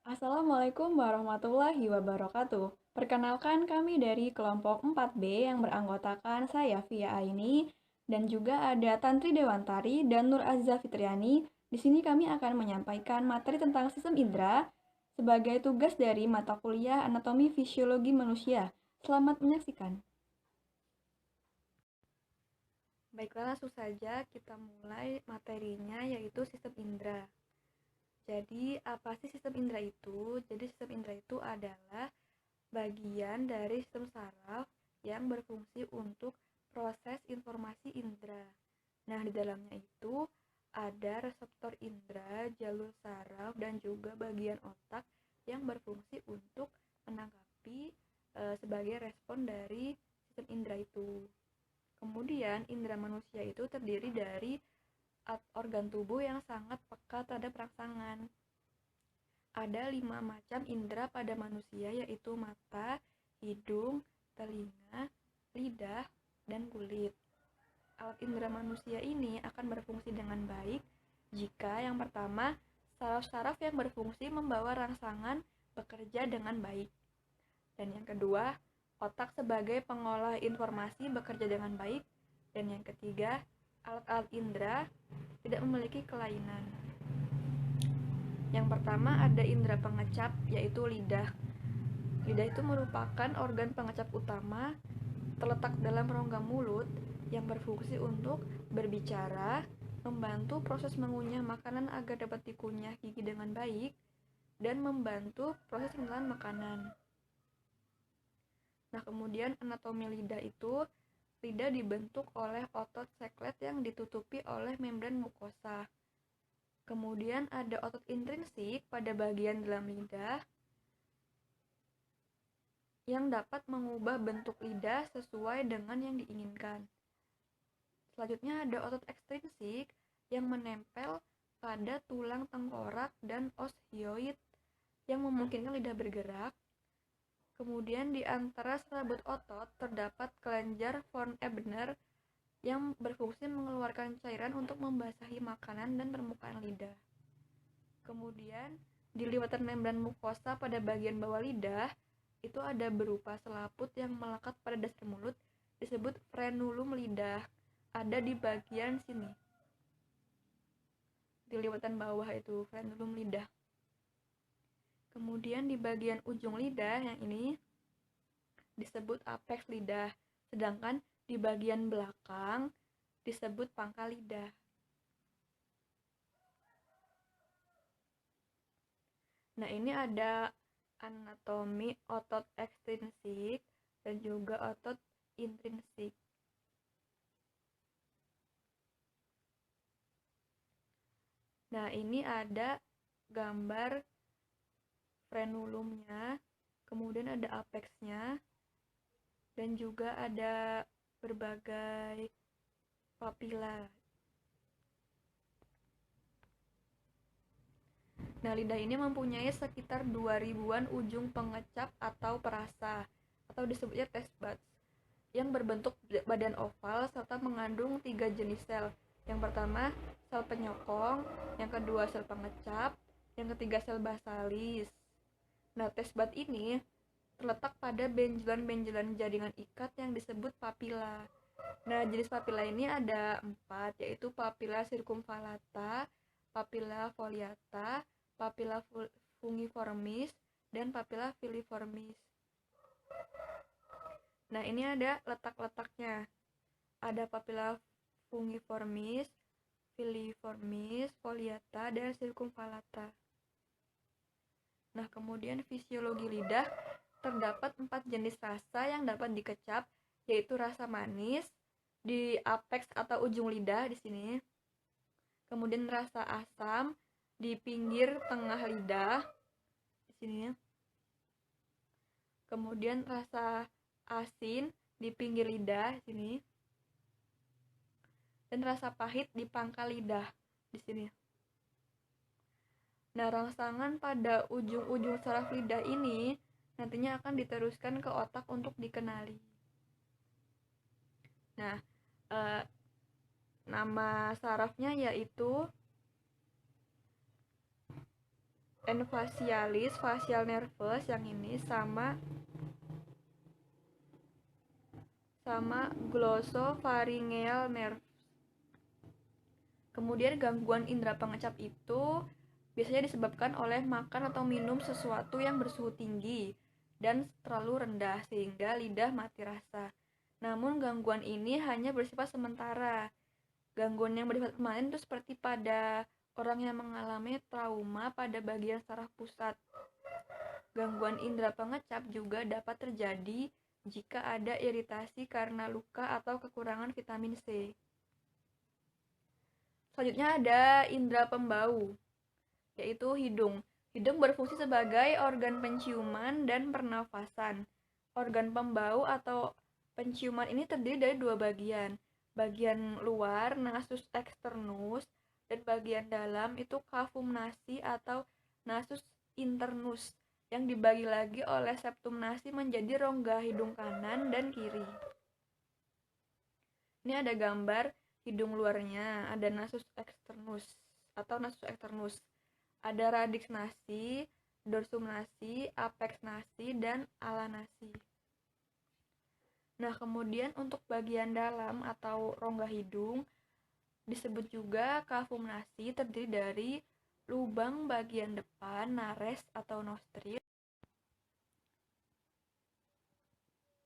Assalamualaikum warahmatullahi wabarakatuh. Perkenalkan kami dari kelompok 4B yang beranggotakan saya Via Aini dan juga ada Tantri Dewantari dan Nur Azza Fitriani. Di sini kami akan menyampaikan materi tentang sistem indera sebagai tugas dari mata kuliah Anatomi Fisiologi Manusia. Selamat menyaksikan. Baiklah, langsung saja kita mulai materinya yaitu sistem indera. Jadi, apa sih sistem indera itu? Jadi, sistem indera itu adalah bagian dari sistem saraf yang berfungsi untuk proses informasi indera. Nah, di dalamnya itu ada reseptor indera, jalur saraf, dan juga bagian otak yang berfungsi untuk menanggapi sebagai respon dari sistem indera itu. Kemudian, indera manusia itu terdiri dari organ tubuh yang sangat peka terhadap rangsangan. Ada 5 macam indera pada manusia, yaitu mata, hidung, telinga, lidah, dan kulit. Alat indera manusia ini akan berfungsi dengan baik jika yang pertama, saraf-saraf yang berfungsi membawa rangsangan bekerja dengan baik. Dan yang kedua, otak sebagai pengolah informasi bekerja dengan baik. Dan yang ketiga, alat-alat indera tidak memiliki kelainan. Yang pertama ada indera pengecap, yaitu lidah. Lidah itu merupakan organ pengecap utama terletak dalam rongga mulut yang berfungsi untuk berbicara, membantu proses mengunyah makanan agar dapat dikunyah gigi dengan baik, dan membantu proses penelan makanan. Nah, kemudian anatomi lidah itu, lidah dibentuk oleh otot seklet yang ditutupi oleh membran mukosa. Kemudian ada otot intrinsik pada bagian dalam lidah yang dapat mengubah bentuk lidah sesuai dengan yang diinginkan. Selanjutnya ada otot ekstrinsik yang menempel pada tulang tengkorak dan os hyoid yang memungkinkan lidah bergerak. Kemudian di antara serabut otot terdapat kelenjar von Ebner yang berfungsi mengeluarkan cairan untuk membasahi makanan dan permukaan lidah. Kemudian di lipatan membran mukosa pada bagian bawah lidah itu ada berupa selaput yang melekat pada dasar mulut, disebut frenulum lidah, ada di bagian sini, di lipatan bawah itu frenulum lidah. Kemudian di bagian ujung lidah yang ini disebut apex lidah, sedangkan di bagian belakang disebut pangkal lidah. Nah, ini ada anatomi otot ekstrinsik dan juga otot intrinsik. Nah, ini ada gambar frenulumnya, kemudian ada apexnya, dan juga ada berbagai papila. Nah, lidah ini mempunyai sekitar 2000-an ujung pengecap atau perasa, atau disebutnya taste buds, yang berbentuk badan oval serta mengandung 3 jenis sel. Yang pertama, sel penyokong, yang kedua sel pengecap, yang ketiga sel basalis. Nah, taste bud ini terletak pada benjolan-benjolan jaringan ikat yang disebut papila. Nah, jenis papila ini ada 4, yaitu papila circumvallata, papila foliata, papila fungiformis, dan papila filiformis. Nah, ini ada letak-letaknya. Ada papila fungiformis, filiformis, foliata, dan circumvallata. Nah, kemudian fisiologi lidah, terdapat 4 jenis rasa yang dapat dikecap, yaitu rasa manis di apex atau ujung lidah di sini. Kemudian rasa asam di pinggir tengah lidah di sini. Kemudian rasa asin di pinggir lidah di sini. Dan rasa pahit di pangkal lidah di sini. Nah, rangsangan pada ujung-ujung saraf lidah ini nantinya akan diteruskan ke otak untuk dikenali. Nah, nama sarafnya yaitu and facialis, facial nervous yang ini sama glossopharyngeal nerve. Kemudian gangguan indera pengecap itu biasanya disebabkan oleh makan atau minum sesuatu yang bersuhu tinggi dan terlalu rendah sehingga lidah mati rasa. Namun gangguan ini hanya bersifat sementara. Gangguan yang bersifat permanen itu seperti pada orang yang mengalami trauma pada bagian saraf pusat. Gangguan indera pengecap juga dapat terjadi jika ada iritasi karena luka atau kekurangan vitamin C. Selanjutnya ada indera pembau, yaitu hidung. Hidung berfungsi sebagai organ penciuman dan pernafasan. Organ pembau atau penciuman ini terdiri dari dua bagian. Bagian luar, nasus externus, dan bagian dalam itu cavum nasi atau nasus internus, yang dibagi lagi oleh septum nasi menjadi rongga hidung kanan dan kiri. Ini ada gambar hidung luarnya, ada nasus externus atau nasus externus. Ada radix nasi, dorsum nasi, apex nasi, dan ala nasi. Nah, kemudian untuk bagian dalam atau rongga hidung disebut juga cavum nasi, terdiri dari lubang bagian depan, nares atau nostril.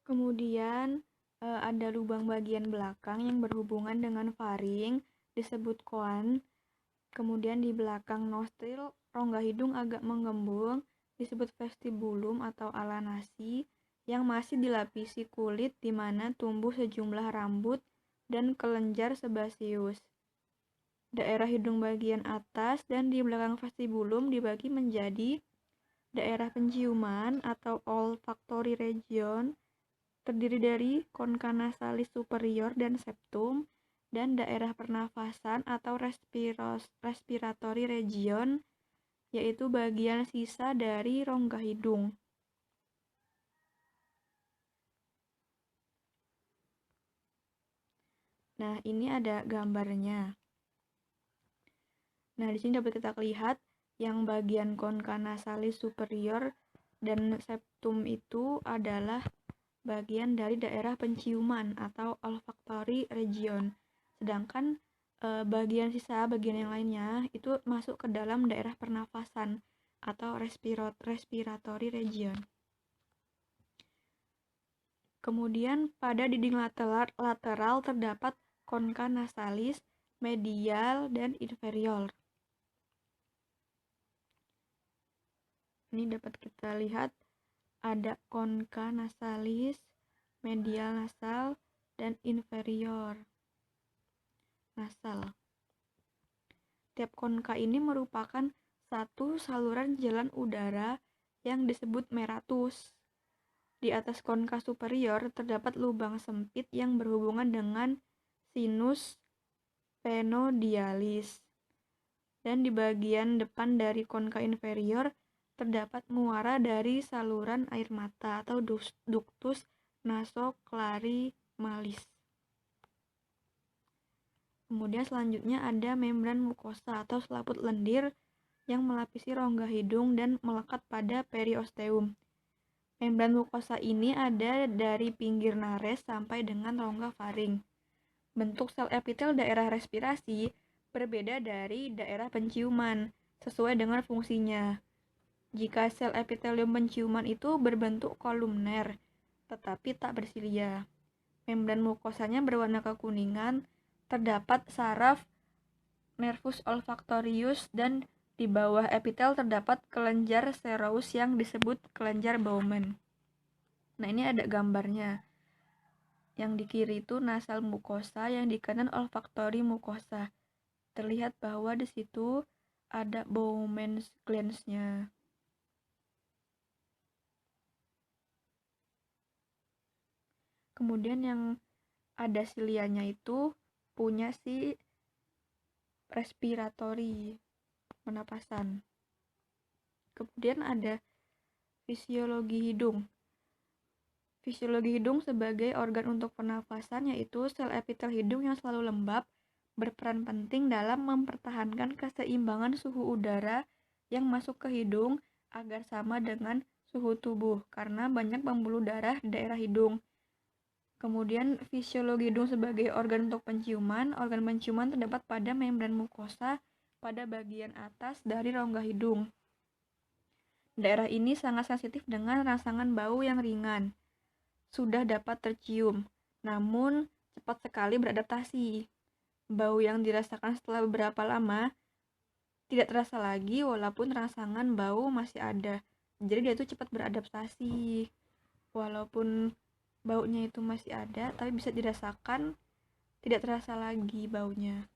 Kemudian ada lubang bagian belakang yang berhubungan dengan faring, disebut koan. Kemudian di belakang nostril, rongga hidung agak menggembung, disebut vestibulum atau ala nasi, yang masih dilapisi kulit di mana tumbuh sejumlah rambut dan kelenjar sebaceus. Daerah hidung bagian atas dan di belakang vestibulum dibagi menjadi daerah penciuman atau olfactory region, terdiri dari concha nasalis superior dan septum, dan daerah pernafasan atau respiratory region, yaitu bagian sisa dari rongga hidung. Nah, ini ada gambarnya. Nah, di sini dapat kita lihat yang bagian concha nasalis superior dan septum itu adalah bagian dari daerah penciuman atau olfactory region. Sedangkan bagian yang lainnya itu masuk ke dalam daerah pernafasan atau respiratory region. Kemudian pada dinding lateral terdapat concha nasalis, medial, dan inferior. Ini dapat kita lihat ada concha nasalis, medial nasal, dan inferior nasal. Tiap concha ini merupakan satu saluran jalan udara yang disebut meratus. Di atas concha superior terdapat lubang sempit yang berhubungan dengan sinus phenodialis. Dan di bagian depan dari concha inferior terdapat muara dari saluran air mata atau ductus nasoclarimalis. Kemudian selanjutnya ada membran mukosa atau selaput lendir yang melapisi rongga hidung dan melekat pada periosteum. Membran mukosa ini ada dari pinggir nares sampai dengan rongga faring. Bentuk sel epitel daerah respirasi berbeda dari daerah penciuman sesuai dengan fungsinya. Jika sel epitelium penciuman itu berbentuk kolumner, tetapi tak bersilia. Membran mukosanya berwarna kekuningan, terdapat saraf nervus olfactorius, dan di bawah epitel terdapat kelenjar serous yang disebut kelenjar Bowman. Nah, ini ada gambarnya. Yang di kiri itu nasal mukosa, yang di kanan olfactory mukosa. Terlihat bahwa di situ ada Bowman's glands-nya. Kemudian yang ada silianya itu punya si respiratory, pernapasan. Kemudian ada fisiologi hidung. Fisiologi hidung sebagai organ untuk pernafasan yaitu sel epitel hidung yang selalu lembab berperan penting dalam mempertahankan keseimbangan suhu udara yang masuk ke hidung agar sama dengan suhu tubuh karena banyak pembuluh darah di daerah hidung. Kemudian fisiologi hidung sebagai organ untuk penciuman. Organ penciuman terdapat pada membran mukosa pada bagian atas dari rongga hidung. Daerah ini sangat sensitif dengan rangsangan bau yang ringan. Sudah dapat tercium, namun cepat sekali beradaptasi. Bau yang dirasakan setelah beberapa lama tidak terasa lagi walaupun rangsangan bau masih ada. Jadi dia itu cepat beradaptasi. Walaupun baunya itu masih ada, tapi bisa dirasakan, tidak terasa lagi baunya.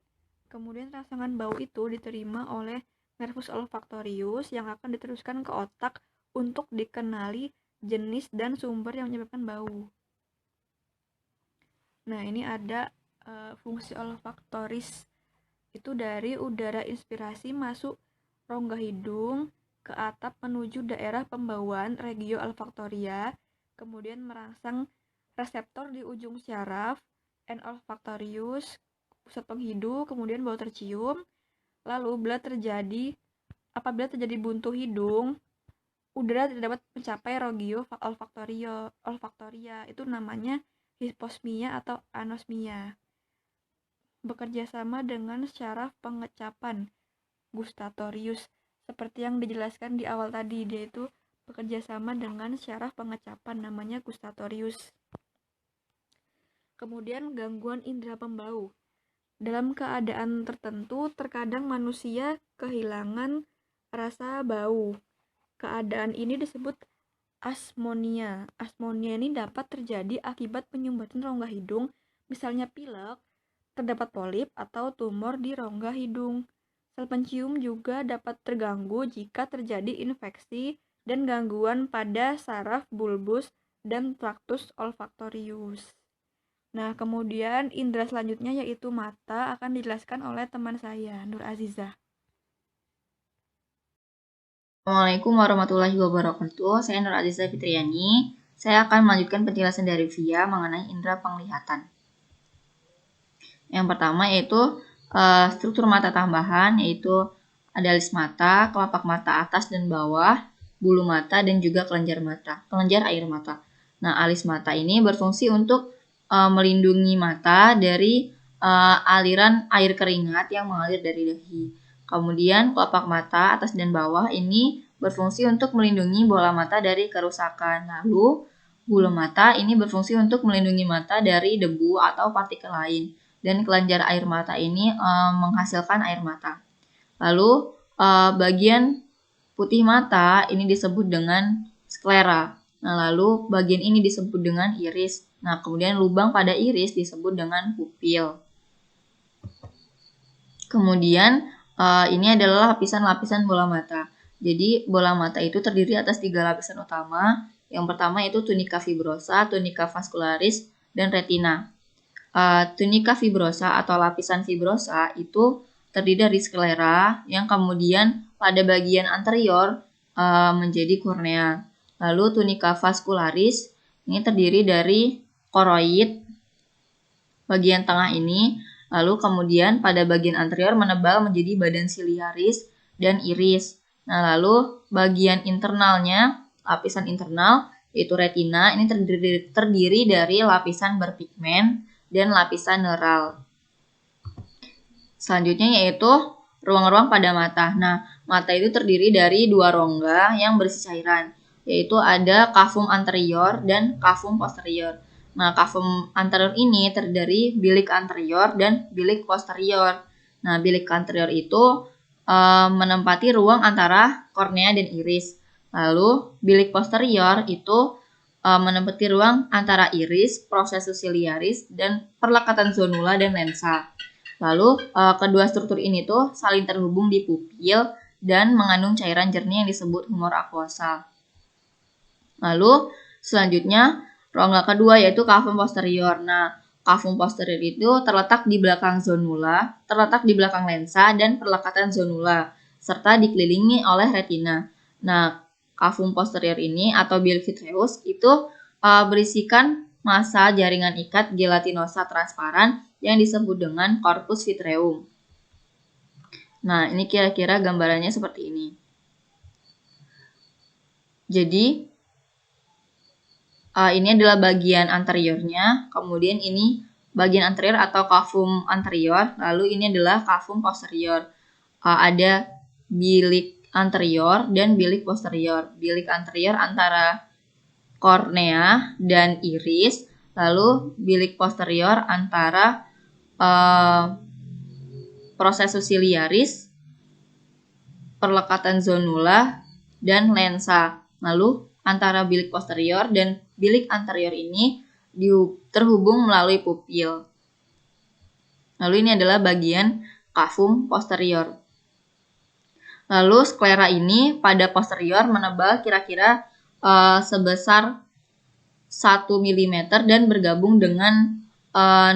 Kemudian rangsangan bau itu diterima oleh nervus olfaktorius yang akan diteruskan ke otak untuk dikenali jenis dan sumber yang menyebabkan bau. Nah, ini ada fungsi olfaktoris. Itu dari udara inspirasi masuk rongga hidung ke atap menuju daerah pembauan regio olfaktoria, kemudian merangsang reseptor di ujung syaraf N olfaktorius, pusat penghidu, kemudian bau tercium. Lalu apabila terjadi buntu hidung, udara tidak dapat mencapai regio olfaktoria. Itu namanya hiposmia atau anosmia. Bekerja sama dengan syaraf pengecapan gustatorius seperti yang dijelaskan di awal tadi, dia itu bekerja sama dengan syaraf pengecapan namanya gustatorius. Kemudian gangguan indera pembau. Dalam keadaan tertentu terkadang manusia kehilangan rasa bau. Keadaan ini disebut asmonia. Asmonia ini dapat terjadi akibat penyumbatan rongga hidung, misalnya pilek, terdapat polip atau tumor di rongga hidung. Sel pencium juga dapat terganggu jika terjadi infeksi dan gangguan pada saraf bulbus dan traktus olfaktorius. Nah, kemudian indera selanjutnya yaitu mata akan dijelaskan oleh teman saya, Nur Azizah. Assalamualaikum warahmatullahi wabarakatuh. Saya Nur Azizah Fitriani. Saya akan melanjutkan penjelasan dari Via mengenai indera penglihatan. Yang pertama yaitu struktur mata tambahan, yaitu ada alis mata, kelopak mata atas dan bawah, bulu mata, dan juga kelenjar air mata. Nah, alis mata ini berfungsi untuk melindungi mata dari aliran air keringat yang mengalir dari dahi. Kemudian kelopak mata atas dan bawah ini berfungsi untuk melindungi bola mata dari kerusakan. Lalu bulu mata ini berfungsi untuk melindungi mata dari debu atau partikel lain. Dan kelenjar air mata ini menghasilkan air mata. Lalu bagian putih mata ini disebut dengan sklera. Nah, lalu bagian ini disebut dengan iris. Nah, kemudian lubang pada iris disebut dengan pupil. Kemudian ini adalah lapisan-lapisan bola mata. Jadi bola mata itu terdiri atas 3 lapisan utama. Yang pertama yaitu tunika fibrosa, tunika vascularis, dan retina. Tunika fibrosa atau lapisan fibrosa itu terdiri dari sklera yang kemudian pada bagian anterior menjadi kornea. Lalu tunika vascularis ini terdiri dari koroid bagian tengah ini, lalu kemudian pada bagian anterior menebal menjadi badan siliaris dan iris. Nah, lalu bagian internalnya, lapisan internal yaitu retina ini terdiri dari lapisan berpigmen dan lapisan neural. Selanjutnya yaitu ruang-ruang pada mata. Nah, mata itu terdiri dari 2 rongga yang berisi cairan, yaitu ada cavum anterior dan cavum posterior. Nah, cavum anterior ini terdiri dari bilik anterior dan bilik posterior. Nah, bilik anterior itu menempati ruang antara kornea dan iris. Lalu, bilik posterior itu menempati ruang antara iris, prosesus ciliaris, dan perlekatan zonula dan lensa. Lalu, kedua struktur ini tuh saling terhubung di pupil dan mengandung cairan jernih yang disebut humor aquosa. Lalu, selanjutnya, rongga kedua yaitu cavum posterior. Nah, cavum posterior itu terletak di belakang zonula, terletak di belakang lensa, dan perlekatan zonula, serta dikelilingi oleh retina. Nah, cavum posterior ini atau bilik vitreus itu berisikan massa jaringan ikat gelatinosa transparan yang disebut dengan corpus vitreum. Nah, ini kira-kira gambarannya seperti ini. Jadi ini adalah bagian anteriornya, kemudian ini bagian anterior atau cavum anterior, lalu ini adalah cavum posterior. Ada bilik anterior dan bilik posterior. Bilik anterior antara kornea dan iris, lalu bilik posterior antara prosesus ciliaris, perlekatan zonula, dan lensa. Lalu antara bilik posterior dan bilik anterior ini terhubung melalui pupil. Lalu ini adalah bagian cavum posterior. Lalu sklera ini pada posterior menebal kira-kira sebesar 1 mm dan bergabung dengan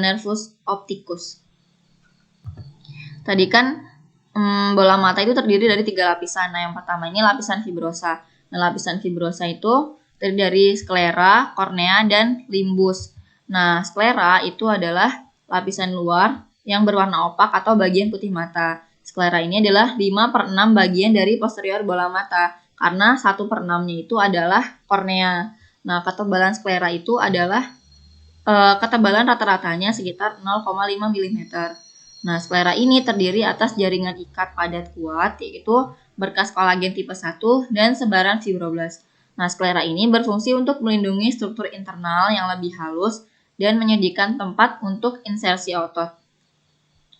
nervus opticus. Tadi kan bola mata itu terdiri dari 3 lapisan. Nah, yang pertama ini lapisan fibrosa. Nah, lapisan fibrosa itu terdiri dari sklera, kornea, dan limbus. Nah, sklera itu adalah lapisan luar yang berwarna opak atau bagian putih mata. Sklera ini adalah 5/6 bagian dari posterior bola mata, karena 1/6-nya itu adalah kornea. Nah, ketebalan sklera itu adalah ketebalan rata-ratanya sekitar 0,5 mm. Nah, sklera ini terdiri atas jaringan ikat padat kuat, yaitu berkas kolagen tipe 1 dan sebaran fibroblast. Nah, sklera ini berfungsi untuk melindungi struktur internal yang lebih halus dan menyediakan tempat untuk insersi otot.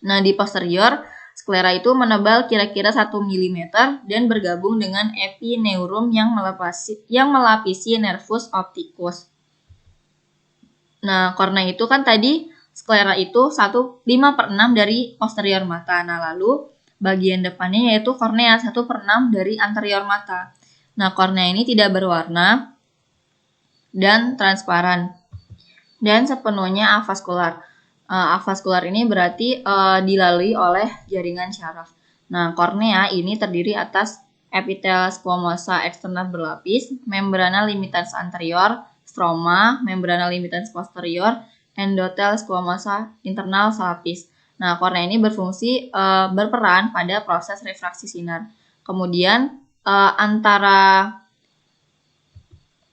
Nah, di posterior, sklera itu menebal kira-kira 1 mm dan bergabung dengan epineurum yang melapisi nervus opticus. Nah, kornea itu kan tadi sklera itu 5/6 dari posterior mata. Nah, lalu bagian depannya yaitu kornea 1/6 dari anterior mata. Nah, kornea ini tidak berwarna dan transparan dan sepenuhnya avaskular. Avaskular ini berarti dilalui oleh jaringan syaraf. Nah, kornea ini terdiri atas epitel squamosa eksternal berlapis, membrana limitans anterior, stroma, membrana limitans posterior, endotel squamosa internal selapis. Nah, kornea ini berfungsi berperan pada proses refraksi sinar. Kemudian antara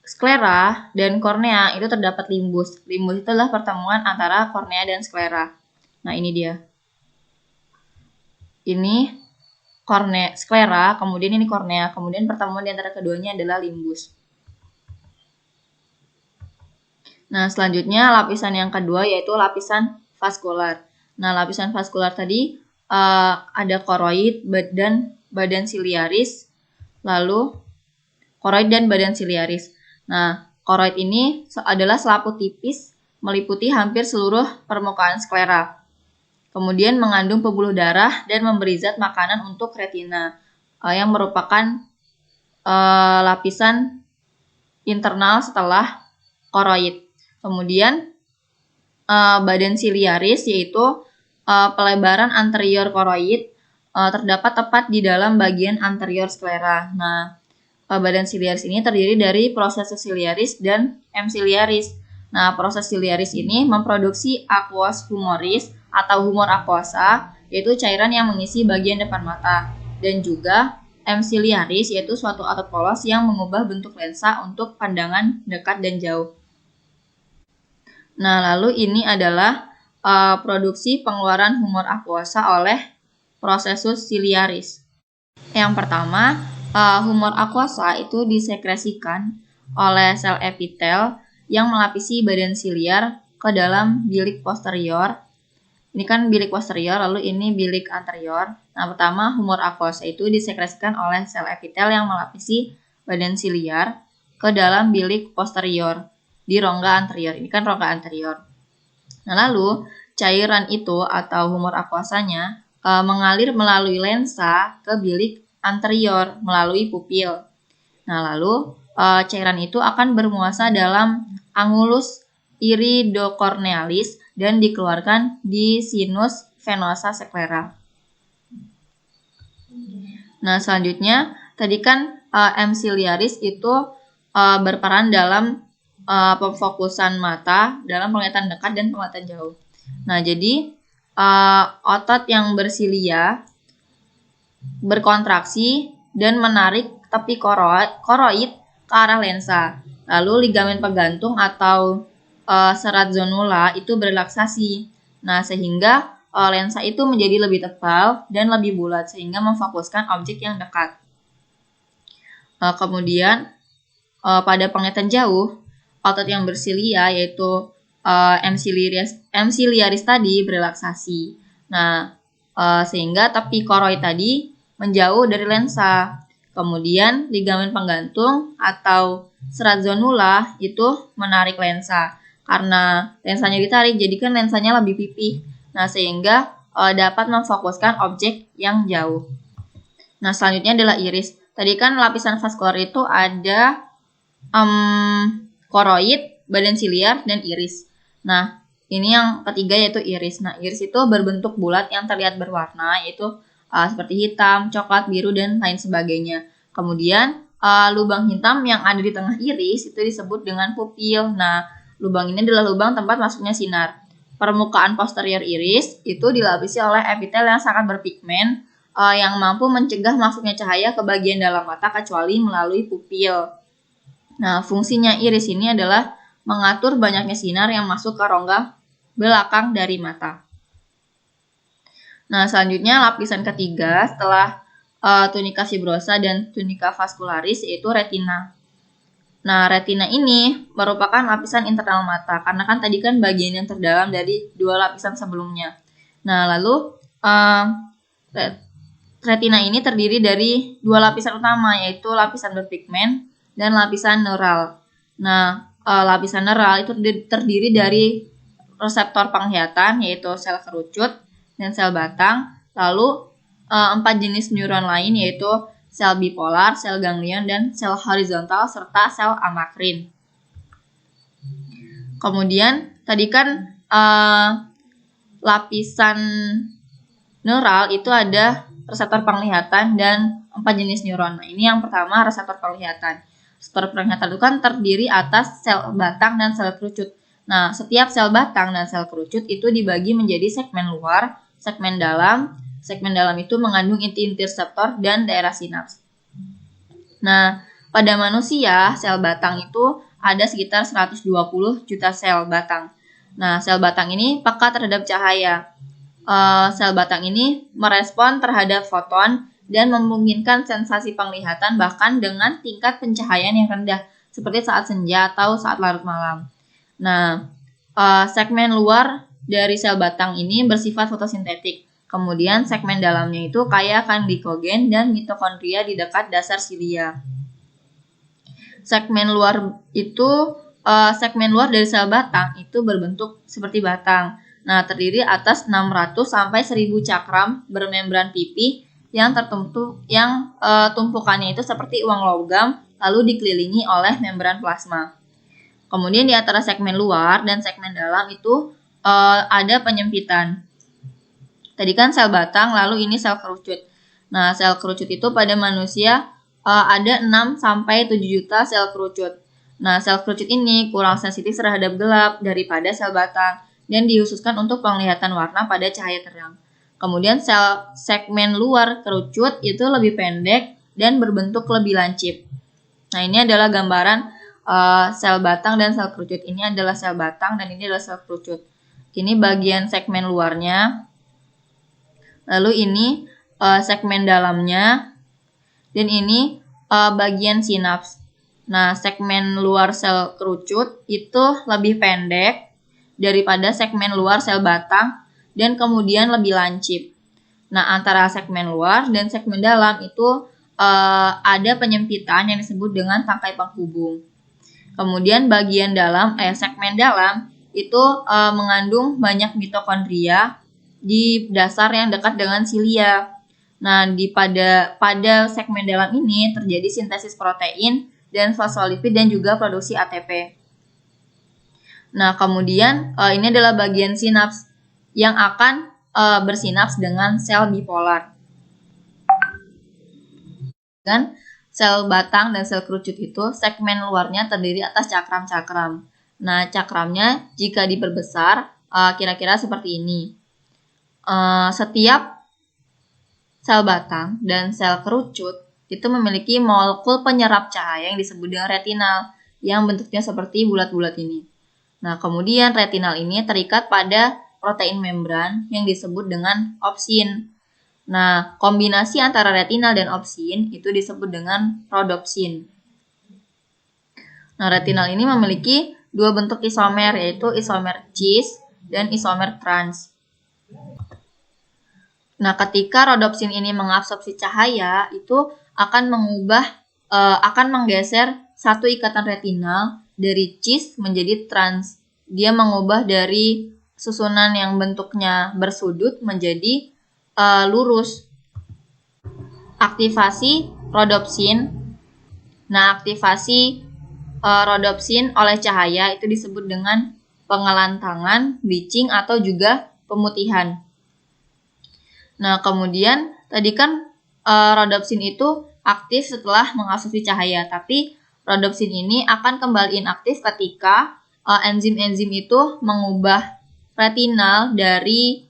sklera dan kornea itu terdapat limbus. Limbus itu adalah pertemuan antara kornea dan sklera. Nah, ini dia. Ini sklera, kemudian ini kornea, kemudian pertemuan di antara keduanya adalah limbus. Nah, selanjutnya lapisan yang kedua yaitu lapisan vaskular. Nah, lapisan vaskular tadi ada koroid dan badan siliaris, lalu koroid dan badan siliaris. Nah, koroid ini adalah selaput tipis meliputi hampir seluruh permukaan sklera. Kemudian mengandung pembuluh darah dan memberi zat makanan untuk retina yang merupakan lapisan internal setelah koroid. Kemudian badan siliaris yaitu pelebaran anterior koroid terdapat tepat di dalam bagian anterior sklera. Nah, badan siliaris ini terdiri dari proses siliaris dan M siliaris. Nah, proses siliaris ini memproduksi aqueous humoris atau humor aquosa, yaitu cairan yang mengisi bagian depan mata, dan juga M ciliaris yaitu suatu otot polos yang mengubah bentuk lensa untuk pandangan dekat dan jauh. Nah, lalu ini adalah produksi pengeluaran humor aquosa oleh prosesus ciliaris. Yang pertama, humor aquosa itu disekresikan oleh sel epitel yang melapisi badan siliar ke dalam bilik posterior. Ini kan bilik posterior, lalu ini bilik anterior. Nah, pertama humor aquosa itu disekresikan oleh sel epitel yang melapisi badan siliar ke dalam bilik posterior di rongga anterior. Ini kan rongga anterior. Nah, lalu cairan itu atau humor aquosanya mengalir melalui lensa ke bilik anterior melalui pupil. Nah, lalu cairan itu akan bermuasa dalam angulus iridocornealis dan dikeluarkan di sinus venosa sklera. Nah, selanjutnya tadi kan M ciliaris itu berperan dalam pemfokusan mata dalam penglihatan dekat dan penglihatan jauh. Nah, jadi otot yang bersilia berkontraksi dan menarik tepi koroid ke arah lensa. Lalu ligamen penggantung atau serat zonula itu berelaksasi. Nah, sehingga lensa itu menjadi lebih tebal dan lebih bulat sehingga memfokuskan objek yang dekat. Kemudian pada penglihatan jauh, otot yang bersilia yaitu M. ciliaris tadi berelaksasi. Nah, sehingga tepi koroid tadi menjauh dari lensa. Kemudian ligamen penggantung atau serat zonula itu menarik lensa. Karena lensanya ditarik, jadi kan lensanya lebih pipih. Nah, sehingga dapat memfokuskan objek yang jauh. Nah, selanjutnya adalah iris. Tadi kan lapisan vaskular itu ada koroid, badan siliar, dan iris. Nah, ini yang ketiga yaitu iris. Nah, iris itu berbentuk bulat yang terlihat berwarna, yaitu seperti hitam, coklat, biru, dan lain sebagainya. Kemudian, lubang hitam yang ada di tengah iris itu disebut dengan pupil. Nah, lubang ini adalah lubang tempat masuknya sinar. Permukaan posterior iris itu dilapisi oleh epitel yang sangat berpigmen yang mampu mencegah masuknya cahaya ke bagian dalam mata kecuali melalui pupil. Nah, fungsinya iris ini adalah mengatur banyaknya sinar yang masuk ke rongga belakang dari mata. Nah, selanjutnya lapisan ketiga setelah tunika fibrosa dan tunika vascularis yaitu retina. Nah, retina ini merupakan lapisan internal mata, karena kan tadi kan bagian yang terdalam dari dua lapisan sebelumnya. Nah, lalu retina ini terdiri dari dua lapisan utama, yaitu lapisan berpigmen dan lapisan neural. Nah, lapisan neural itu terdiri dari reseptor penglihatan, yaitu sel kerucut dan sel batang, lalu 4 jenis neuron lain, yaitu sel bipolar, sel ganglion, dan sel horizontal, serta sel amakrin. Kemudian, tadi kan lapisan neural itu ada reseptor penglihatan dan 4 jenis neuron. Nah, ini yang pertama reseptor penglihatan. Reseptor penglihatan itu kan terdiri atas sel batang dan sel kerucut. Nah, setiap sel batang dan sel kerucut itu dibagi menjadi segmen luar, segmen dalam. Segmen dalam itu mengandung inti-inti reseptor dan daerah sinaps. Nah, pada manusia, sel batang itu ada sekitar 120 juta sel batang. Nah, sel batang ini peka terhadap cahaya. Sel batang ini merespon terhadap foton dan memungkinkan sensasi penglihatan bahkan dengan tingkat pencahayaan yang rendah, seperti saat senja atau saat larut malam. Nah, segmen luar dari sel batang ini bersifat fotosintetik. Kemudian segmen dalamnya itu kaya akan glikogen dan mitokondria di dekat dasar silia. Segmen luar dari sel batang itu berbentuk seperti batang. Nah, terdiri atas 600 sampai 1000 cakram bermembran pipih yang tumpukannya itu seperti uang logam lalu dikelilingi oleh membran plasma. Kemudian di antara segmen luar dan segmen dalam itu ada penyempitan. Tadi kan sel batang, lalu ini sel kerucut. Nah, sel kerucut itu pada manusia ada 6 sampai 7 juta sel kerucut. Nah, sel kerucut ini kurang sensitif terhadap gelap daripada sel batang dan dikhususkan untuk penglihatan warna pada cahaya terang. Kemudian sel segmen luar kerucut itu lebih pendek dan berbentuk lebih lancip. Nah, ini adalah gambaran sel batang dan sel kerucut. Ini adalah sel batang dan ini adalah sel kerucut. Ini bagian segmen luarnya. Lalu ini segmen dalamnya, dan ini bagian sinaps. Nah, segmen luar sel kerucut itu lebih pendek daripada segmen luar sel batang dan kemudian lebih lancip. Nah, antara segmen luar dan segmen dalam itu ada penyempitan yang disebut dengan tangkai penghubung. Kemudian bagian dalam, segmen dalam itu mengandung banyak mitokondria di dasar yang dekat dengan silia. Nah, pada segmen dalam ini terjadi sintesis protein dan fosfolipid dan juga produksi ATP. Nah, kemudian ini adalah bagian sinaps yang akan bersinaps dengan sel bipolar. Dan sel batang dan sel kerucut itu segmen luarnya terdiri atas cakram-cakram. Nah, cakramnya jika diperbesar kira-kira seperti ini. Setiap sel batang dan sel kerucut itu memiliki molekul penyerap cahaya yang disebut dengan retinal, yang bentuknya seperti bulat-bulat ini. Nah, kemudian retinal ini terikat pada protein membran yang disebut dengan opsin. Nah, kombinasi antara retinal dan opsin itu disebut dengan rhodopsin. Nah, retinal ini memiliki dua bentuk isomer, yaitu isomer cis dan isomer trans. Nah, ketika rhodopsin ini mengabsorpsi cahaya, itu akan menggeser satu ikatan retinal dari cis menjadi trans. Dia mengubah dari susunan yang bentuknya bersudut menjadi lurus. Aktivasi rhodopsin. Nah, aktivasi rhodopsin oleh cahaya itu disebut dengan pengelantangan, bleaching, atau juga pemutihan. Nah, kemudian tadi kan rhodopsin itu aktif setelah mengabsorpsi cahaya, tapi rhodopsin ini akan kembali inaktif ketika enzim-enzim itu mengubah retinal dari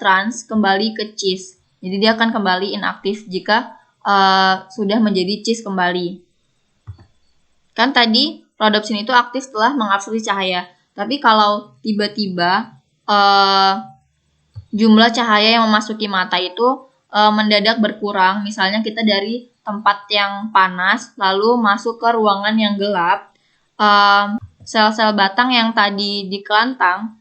trans kembali ke cis. Jadi dia akan kembali inaktif jika sudah menjadi cis kembali. Kan tadi rhodopsin itu aktif setelah mengabsorpsi cahaya, tapi kalau tiba-tiba jumlah cahaya yang memasuki mata itu mendadak berkurang, misalnya kita dari tempat yang panas lalu masuk ke ruangan yang gelap, sel-sel batang yang tadi dikelantang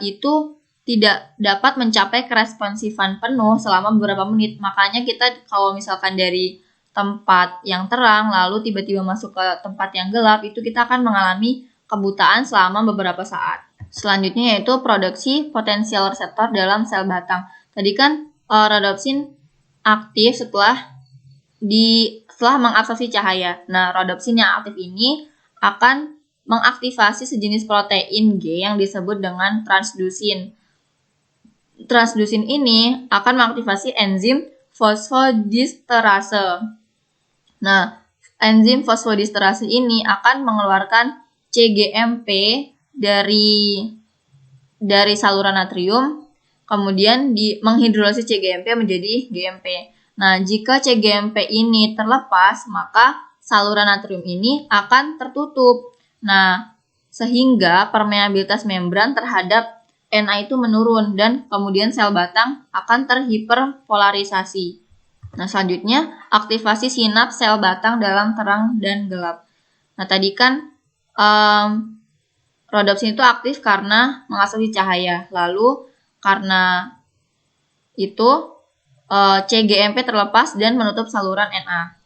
itu tidak dapat mencapai keresponsifan penuh selama beberapa menit. Makanya kita kalau misalkan dari tempat yang terang lalu tiba-tiba masuk ke tempat yang gelap, itu kita akan mengalami kebutaan selama beberapa saat. Selanjutnya yaitu produksi potensial reseptor dalam sel batang. Tadi kan rhodopsin aktif setelah mengabsorpsi cahaya. Nah, rhodopsin yang aktif ini akan mengaktifasi sejenis protein G yang disebut dengan transdusin. Transdusin ini akan mengaktifasi enzim fosfodiesterase. Nah, enzim fosfodiesterase ini akan mengeluarkan CGMP dari saluran natrium, kemudian menghidrolisis CGMP menjadi GMP. Nah, jika CGMP ini terlepas, maka saluran natrium ini akan tertutup. Nah, sehingga permeabilitas membran terhadap Na itu menurun dan kemudian sel batang akan terhiperpolarisasi. Nah, selanjutnya aktivasi sinaps sel batang dalam terang dan gelap. Nah, tadi kan rhodopsin itu aktif karena mengabsorpsi cahaya. Lalu karena itu CGMP terlepas dan menutup saluran Na.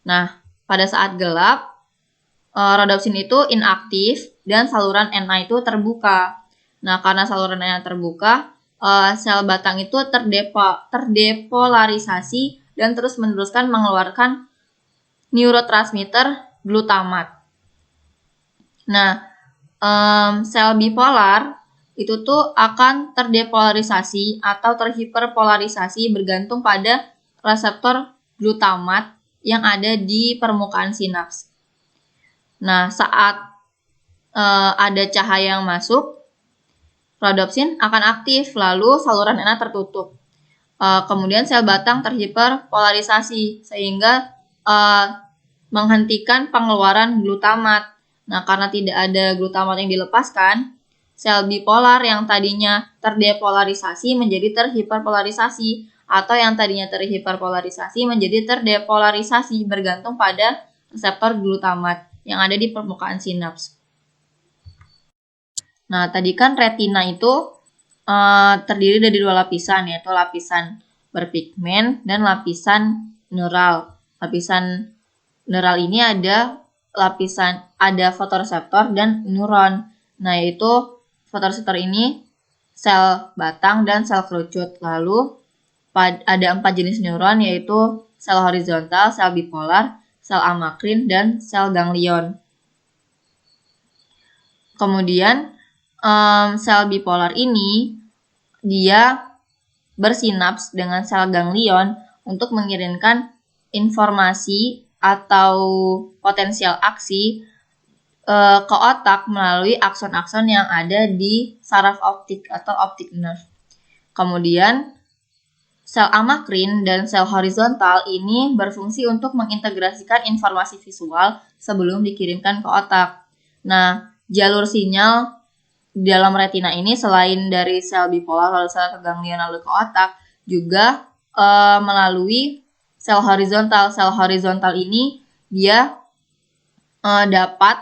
Nah, pada saat gelap rhodopsin itu inaktif dan saluran Na itu terbuka. Nah, karena saluran Na terbuka, sel batang itu terdepolarisasi dan terus meneruskan mengeluarkan neurotransmitter glutamat. Nah, sel bipolar itu tuh akan terdepolarisasi atau terhiperpolarisasi bergantung pada reseptor glutamat yang ada di permukaan sinaps. Nah, saat ada cahaya yang masuk, rhodopsin akan aktif, lalu saluran Na tertutup. Kemudian sel batang terhiperpolarisasi sehingga menghentikan pengeluaran glutamat. Nah, karena tidak ada glutamat yang dilepaskan, sel bipolar yang tadinya terdepolarisasi menjadi terhiperpolarisasi, atau yang tadinya terhiperpolarisasi menjadi terdepolarisasi bergantung pada reseptor glutamat yang ada di permukaan sinaps. Nah, tadi kan retina itu terdiri dari dua lapisan, yaitu lapisan berpigmen dan lapisan neural. Lapisan neural ini ada fotoreseptor dan neuron. Nah, yaitu fotoreseptor ini sel batang dan sel kerucut. Lalu ada 4 jenis neuron, yaitu sel horizontal, sel bipolar, sel amakrin, dan sel ganglion. Kemudian sel bipolar ini dia bersinaps dengan sel ganglion untuk mengirimkan informasi atau potensial aksi ke otak melalui akson-akson yang ada di saraf optik atau optic nerve. Kemudian Sel amakrin dan sel horizontal ini berfungsi untuk mengintegrasikan informasi visual sebelum dikirimkan ke otak. Nah, jalur sinyal di dalam retina ini selain dari sel bipolar lalu sel keganglion lalu ke otak juga melalui sel horizontal. Sel horizontal ini dia dapat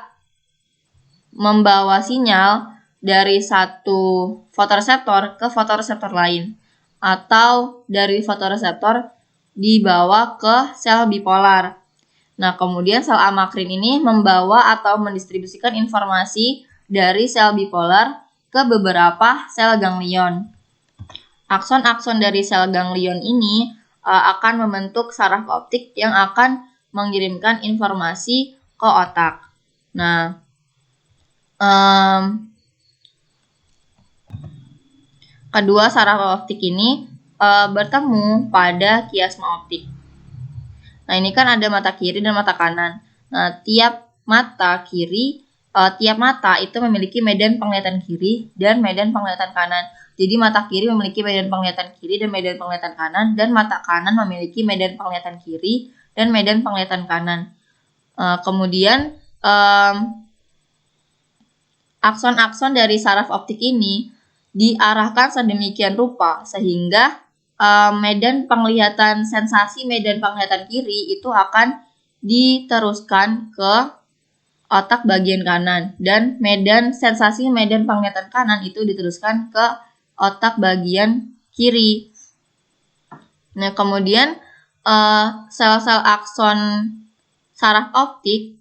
membawa sinyal dari satu fotoreseptor ke fotoreseptor lain atau dari fotoreseptor dibawa ke sel bipolar. Nah, kemudian sel amakrin ini membawa atau mendistribusikan informasi dari sel bipolar ke beberapa sel ganglion. Akson-akson dari sel ganglion ini akan membentuk saraf optik yang akan mengirimkan informasi ke otak. Nah, kedua saraf optik ini bertemu pada kiasma optik. Nah, ini kan ada mata kiri dan mata kanan. Nah, tiap mata itu memiliki medan penglihatan kiri dan medan penglihatan kanan. Jadi mata kiri memiliki medan penglihatan kiri dan medan penglihatan kanan, dan mata kanan memiliki medan penglihatan kiri dan medan penglihatan kanan. Kemudian akson-akson dari saraf optik ini diarahkan sedemikian rupa sehingga medan penglihatan kiri itu akan diteruskan ke otak bagian kanan, dan medan penglihatan kanan itu diteruskan ke otak bagian kiri. Nah, kemudian sel-sel akson saraf optik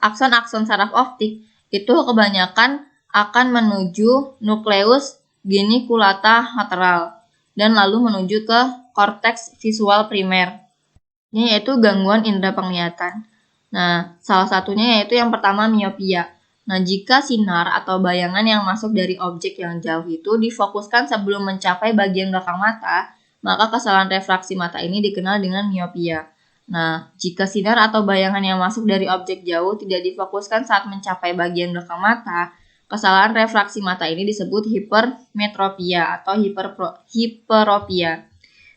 akson-akson saraf optik itu kebanyakan akan menuju nukleus geniculata lateral dan lalu menuju ke korteks visual primer, yaitu gangguan indera penglihatan. Nah, salah satunya yaitu yang pertama miopia. Nah, jika sinar atau bayangan yang masuk dari objek yang jauh itu difokuskan sebelum mencapai bagian belakang mata, maka kesalahan refraksi mata ini dikenal dengan miopia. Nah, jika sinar atau bayangan yang masuk dari objek jauh tidak difokuskan saat mencapai bagian belakang mata, kesalahan refraksi mata ini disebut hipermetropia atau hiperopia.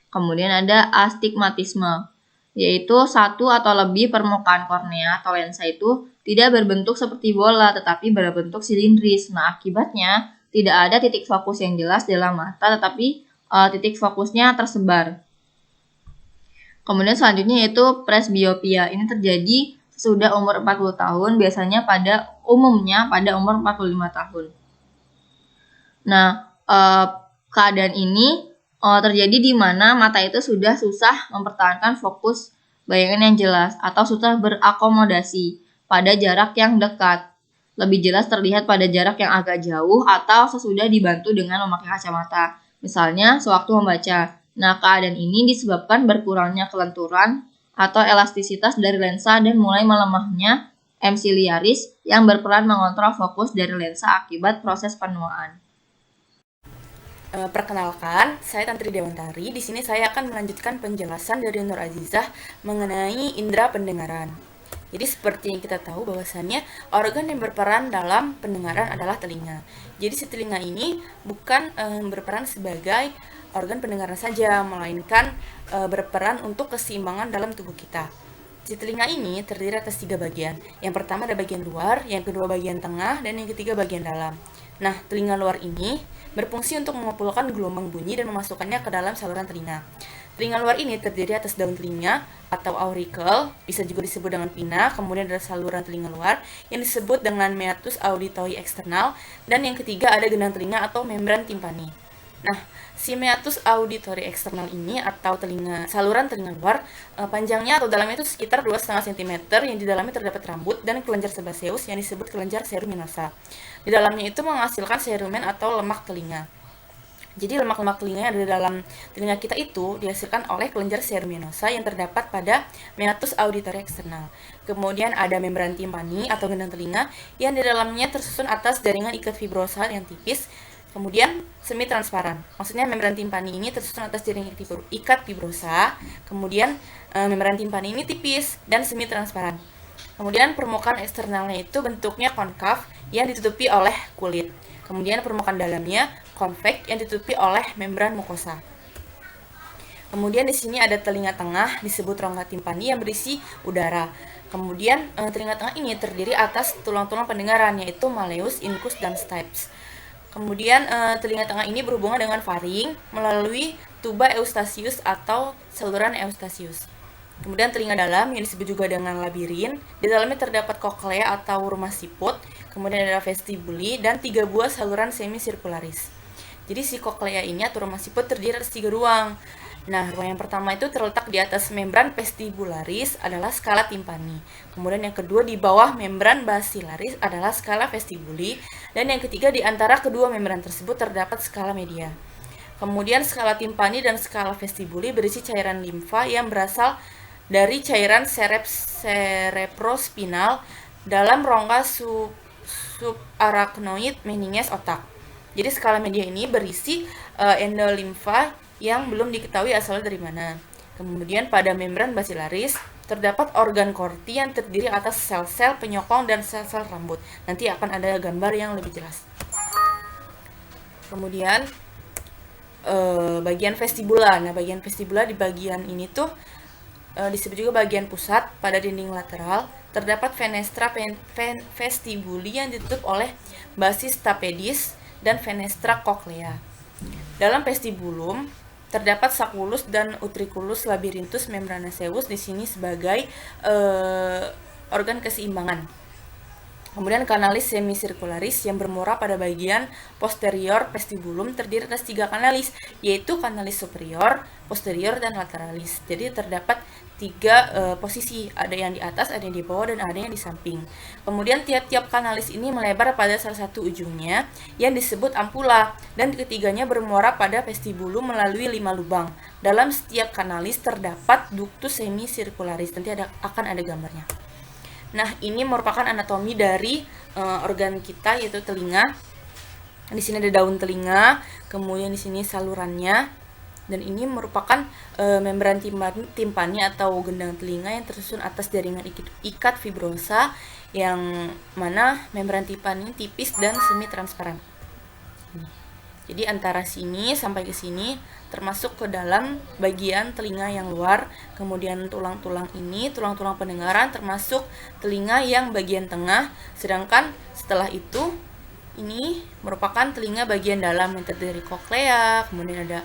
Kemudian ada astigmatisme, yaitu satu atau lebih permukaan kornea atau lensa itu tidak berbentuk seperti bola tetapi berbentuk silindris. Nah, akibatnya tidak ada titik fokus yang jelas dalam mata tetapi titik fokusnya tersebar. Kemudian selanjutnya yaitu presbiopia. Ini terjadi sudah umur 40 tahun, biasanya pada umur 45 tahun. Nah, keadaan ini terjadi di mana mata itu sudah susah mempertahankan fokus bayangan yang jelas atau susah berakomodasi pada jarak yang dekat. Lebih jelas terlihat pada jarak yang agak jauh atau sesudah dibantu dengan memakai kacamata, misalnya sewaktu membaca. Nah, keadaan ini disebabkan berkurangnya kelenturan atau elastisitas dari lensa dan mulai melemahnya M ciliaris yang berperan mengontrol fokus dari lensa akibat proses penuaan. Perkenalkan, saya Tantri Dewantari. Di sini saya akan melanjutkan penjelasan dari Nur Azizah mengenai indera pendengaran. Jadi seperti yang kita tahu bahwasannya organ yang berperan dalam pendengaran adalah telinga. Jadi si telinga ini bukan berperan sebagai organ pendengaran saja, melainkan berperan untuk keseimbangan dalam tubuh kita. Si telinga ini terdiri atas 3 bagian. Yang pertama ada bagian luar, yang kedua bagian tengah, dan yang ketiga bagian dalam. Nah, telinga luar ini berfungsi untuk mengumpulkan gelombang bunyi dan memasukkannya ke dalam saluran telinga. Telinga luar ini terdiri atas daun telinga atau auricle, bisa juga disebut dengan pinna, kemudian ada saluran telinga luar yang disebut dengan meatus auditory external, dan yang ketiga ada gendang telinga atau membran timpani. Nah, si meatus auditory external ini atau saluran telinga luar, panjangnya atau dalamnya itu sekitar 2,5 cm, yang di dalamnya terdapat rambut dan kelenjar sebaceus yang disebut kelenjar ceruminosa. Di dalamnya itu menghasilkan cerumen atau lemak telinga. Jadi lemak-lemak telinga yang ada di dalam telinga kita itu dihasilkan oleh kelenjar ceruminosa yang terdapat pada meatus auditory external. Kemudian ada membran timpani atau gendang telinga yang di dalamnya tersusun atas jaringan ikat fibrosa yang tipis. Kemudian semi transparan. Maksudnya membran timpani ini tersusun atas jaringan ikat fibrosa. Kemudian membran timpani ini tipis dan semi transparan. Kemudian permukaan eksternalnya itu bentuknya konkav yang ditutupi oleh kulit. Kemudian permukaan dalamnya konveks yang ditutupi oleh membran mukosa. Kemudian di sini ada telinga tengah disebut rongga timpani yang berisi udara. Kemudian telinga tengah ini terdiri atas tulang-tulang pendengaran yaitu malleus, incus, dan stapes. Kemudian telinga tengah ini berhubungan dengan faring melalui tuba eustachius atau saluran eustachius. Kemudian telinga dalam yang disebut juga dengan labirin, di dalamnya terdapat koklea atau rumah siput, kemudian ada vestibuli dan 3 buah saluran semisirkularis. Jadi si koklea ini atau rumah siput terdiri atas 3 ruang. Nah, ruang yang pertama itu terletak di atas membran vestibularis adalah skala timpani. Kemudian yang kedua di bawah membran basilaris adalah skala vestibuli. Dan yang ketiga di antara kedua membran tersebut terdapat skala media. Kemudian skala timpani dan skala vestibuli berisi cairan limfa yang berasal dari cairan cerebrospinal dalam rongga subarachnoid meninges otak. Jadi skala media ini berisi endolimfa yang belum diketahui asalnya dari mana. Kemudian pada membran basilaris terdapat organ Corti yang terdiri atas sel-sel penyokong dan sel-sel rambut. Nanti akan ada gambar yang lebih jelas. Kemudian bagian vestibula. Nah, bagian vestibula di bagian ini tuh disebut juga bagian pusat pada dinding lateral. Terdapat fenestra vestibuli yang ditutup oleh basis tapedis dan fenestra cochlea. Dalam vestibulum terdapat sacculus dan utriculus labyrinthus membranaceus di sini sebagai organ keseimbangan. Kemudian kanalis semicircularis yang bermuara pada bagian posterior vestibulum terdiri atas 3 kanalis, yaitu kanalis superior, posterior, dan lateralis. Jadi terdapat 3 posisi, ada yang di atas, ada yang di bawah, dan ada yang di samping. Kemudian tiap-tiap kanalis ini melebar pada salah satu ujungnya yang disebut ampula, dan ketiganya bermuara pada vestibulum melalui 5 lubang. Dalam setiap kanalis terdapat ductus semicircularis, nanti akan ada gambarnya. Nah, ini merupakan anatomi dari organ kita yaitu telinga. Di sini ada daun telinga, kemudian di sini salurannya, dan ini merupakan membran timpani atau gendang telinga yang tersusun atas jaringan ikat fibrosa yang mana membran timpani tipis dan semi transparan. Jadi antara sini sampai ke sini termasuk ke dalam bagian telinga yang luar, kemudian tulang-tulang ini, tulang-tulang pendengaran termasuk telinga yang bagian tengah, sedangkan setelah itu ini merupakan telinga bagian dalam yang terdiri dari koklea, kemudian ada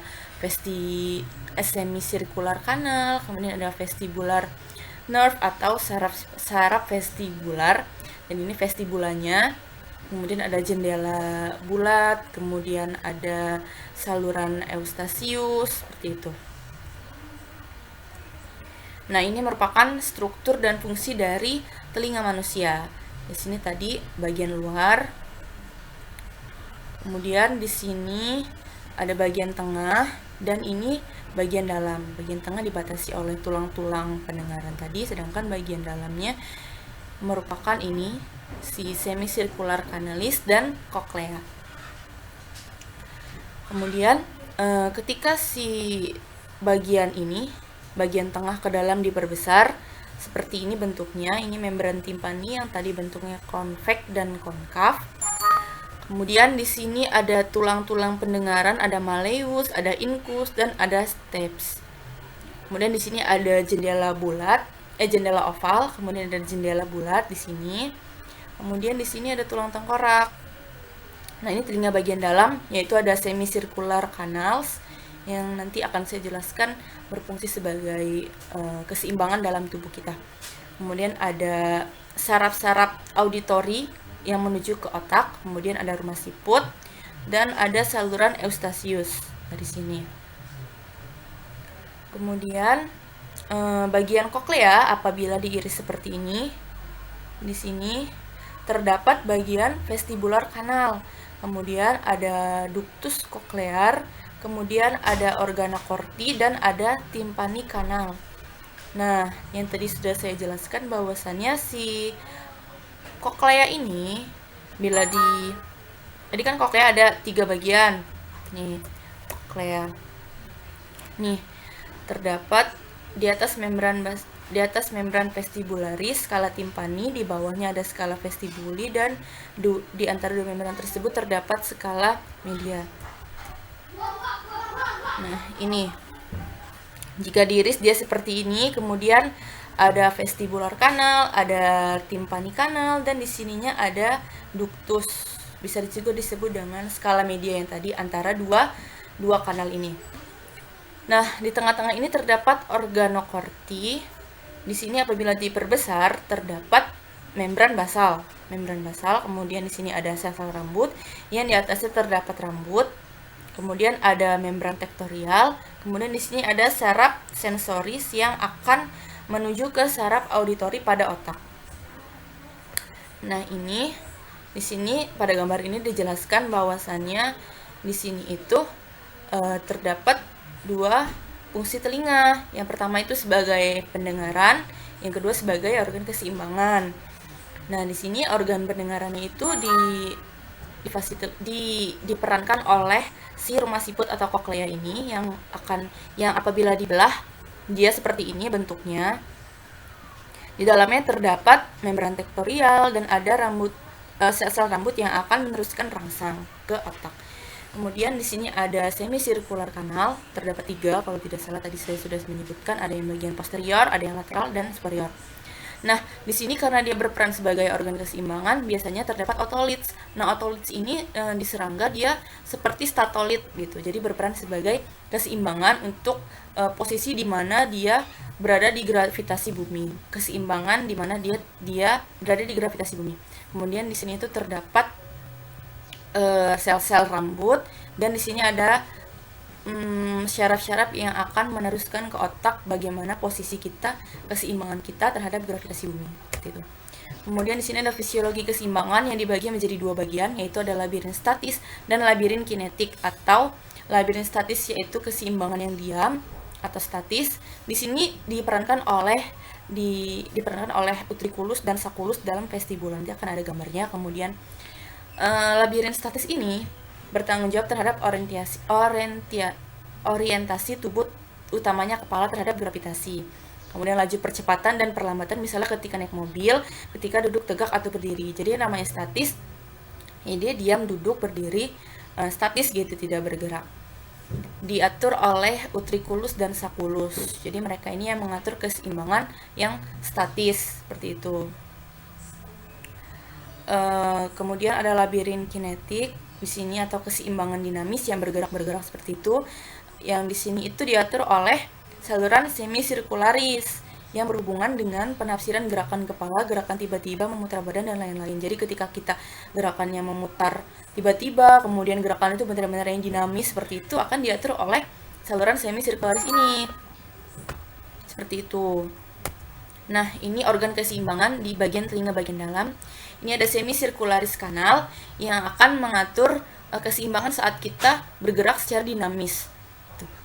semicircular canal, kemudian ada vestibular nerve atau saraf vestibular, dan ini vestibulanya. Kemudian ada jendela bulat, kemudian ada saluran eustachius, seperti itu. Nah, ini merupakan struktur dan fungsi dari telinga manusia. Di sini tadi bagian luar. Kemudian di sini ada bagian tengah dan ini bagian dalam. Bagian tengah dibatasi oleh tulang-tulang pendengaran tadi, sedangkan bagian dalamnya merupakan ini si semicircular canalis dan cochlea. Kemudian ketika si bagian ini, bagian tengah ke dalam diperbesar, seperti ini bentuknya. Ini membran timpani yang tadi bentuknya konveks dan konkav. Kemudian di sini ada tulang-tulang pendengaran, ada malleus, ada incus, dan ada stapes. Kemudian di sini ada jendela bulat, jendela oval, kemudian ada jendela bulat di sini. Kemudian di sini ada tulang tengkorak. Nah, ini telinga bagian dalam, yaitu ada semicircular canals yang nanti akan saya jelaskan berfungsi sebagai keseimbangan dalam tubuh kita. Kemudian ada saraf-saraf auditori yang menuju ke otak, kemudian ada rumah siput, dan ada saluran eustachius dari sini. Kemudian bagian koklea apabila diiris seperti ini, di sini terdapat bagian vestibular kanal, kemudian ada ductus cochlear, kemudian ada organa Corti, dan ada timpani kanal. Nah, yang tadi sudah saya jelaskan bahwasannya si koklea ini bila tadi kan koklea ada 3 bagian. Nih, koklea. Nih, terdapat di atas membran vestibularis skala timpani, di bawahnya ada skala vestibuli, dan di antara 2 membran tersebut terdapat skala media. Nah, ini Jika diiris dia seperti ini, kemudian ada vestibular kanal, ada timpani kanal, dan di sininya ada ductus. Bisa juga disebut dengan skala media yang tadi antara dua kanal ini. Nah, di tengah-tengah ini terdapat organokorti. Di sini apabila diperbesar terdapat membran basal. Membran basal, kemudian di sini ada sel-sel rambut, yang di atasnya terdapat rambut. Kemudian ada membran tektorial, kemudian di sini ada saraf sensoris yang akan menuju ke saraf auditori pada otak. Nah, ini di sini pada gambar ini dijelaskan bahwasannya di sini itu terdapat dua fungsi telinga. Yang pertama itu sebagai pendengaran, yang kedua sebagai organ keseimbangan. Nah, di sini organ pendengarannya itu diperankan oleh si rumah siput atau koklea ini yang apabila dibelah dia seperti ini bentuknya. Di dalamnya terdapat membran tektorial dan ada sel-sel rambut yang akan meneruskan rangsang ke otak. Kemudian di sini ada semisirkular kanal, terdapat 3 kalau tidak salah tadi saya sudah menyebutkan, ada yang bagian posterior, ada yang lateral dan superior. Nah, di sini karena dia berperan sebagai organ keseimbangan, biasanya terdapat otolits. Nah, otolits ini di serangga dia seperti statolit gitu. Jadi berperan sebagai keseimbangan untuk posisi di mana dia berada di gravitasi bumi. Keseimbangan di mana dia berada di gravitasi bumi. Kemudian di sini itu terdapat sel-sel rambut, dan di sini ada syaraf-syaraf yang akan meneruskan ke otak bagaimana posisi kita, keseimbangan kita terhadap gravitasi bumi. Gitu. Kemudian di sini ada fisiologi keseimbangan yang dibagi menjadi 2 bagian, yaitu ada labirin statis dan labirin kinetik. Atau labirin statis yaitu keseimbangan yang diam atau statis. Di sini diperankan oleh utriculus dan sacculus dalam vestibul. Nanti akan ada gambarnya. Kemudian labirin statis ini bertanggung jawab terhadap orientasi tubuh, utamanya kepala, terhadap gravitasi. Kemudian laju percepatan dan perlambatan, misalnya ketika naik mobil, ketika duduk tegak atau berdiri. Jadi namanya statis, ya dia diam, duduk, berdiri, statis gitu, tidak bergerak. Diatur oleh utriculus dan sacculus. Jadi mereka ini yang mengatur keseimbangan yang statis, seperti itu. Kemudian ada labirin kinetik di sini, atau keseimbangan dinamis yang bergerak-bergerak seperti itu. Yang di sini itu diatur oleh saluran semisirkularis yang berhubungan dengan penafsiran gerakan kepala, gerakan tiba-tiba, memutar badan, dan lain-lain. Jadi ketika kita gerakannya memutar tiba-tiba, kemudian gerakan itu benar-benar yang dinamis seperti itu, akan diatur oleh saluran semisirkularis ini. Seperti itu. Nah, ini organ keseimbangan di bagian telinga bagian dalam. Ini ada semisirkularis kanal yang akan mengatur keseimbangan saat kita bergerak secara dinamis.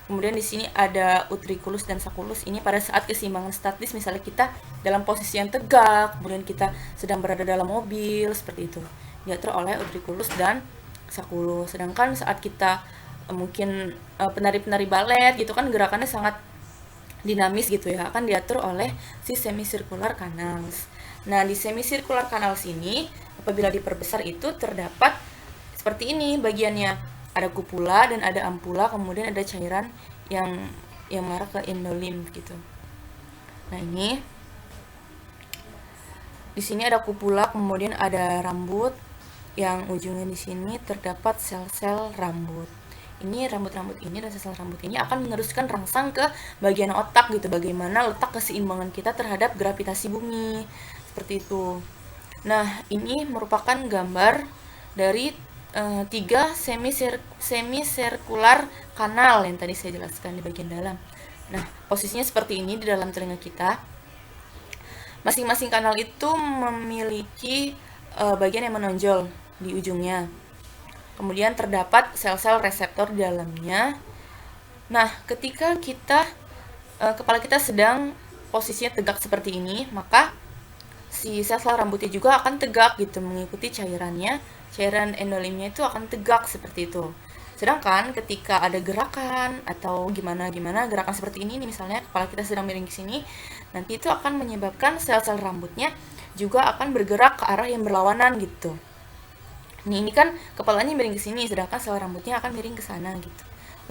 Kemudian di sini ada utriculus dan sacculus. Ini pada saat keseimbangan statis, misalnya kita dalam posisi yang tegak, kemudian kita sedang berada dalam mobil, seperti itu. Diatur oleh utriculus dan sacculus. Sedangkan saat kita mungkin penari-penari balet gitu kan, gerakannya sangat dinamis gitu ya, akan diatur oleh si semicircular canals. Nah, di semicircular canals ini apabila diperbesar itu terdapat seperti ini bagiannya. Ada kupula dan ada ampula, kemudian ada cairan yang mengarah ke endolimf gitu. Nah, ini di sini ada kupula, kemudian ada rambut yang ujungnya di sini terdapat sel-sel rambut. Ini rambut-rambut ini dan sel-sel rambut ini akan meneruskan rangsang ke bagian otak gitu, bagaimana letak keseimbangan kita terhadap gravitasi bumi, seperti itu. Nah, ini merupakan gambar dari 3 semisirkular kanal yang tadi saya jelaskan di bagian dalam. Nah, posisinya seperti ini di dalam telinga kita. Masing-masing kanal itu memiliki bagian yang menonjol di ujungnya. Kemudian terdapat sel-sel reseptor di dalamnya. Nah, ketika kepala kita sedang posisinya tegak seperti ini, maka si sel-sel rambutnya juga akan tegak gitu, mengikuti cairannya. Cairan endolimnya itu akan tegak seperti itu. Sedangkan ketika ada gerakan atau gimana gerakan seperti ini, misalnya kepala kita sedang miring ke sini, nanti itu akan menyebabkan sel-sel rambutnya juga akan bergerak ke arah yang berlawanan gitu. Ini kan kepalanya miring ke sini, sedangkan sel rambutnya akan miring ke sana gitu,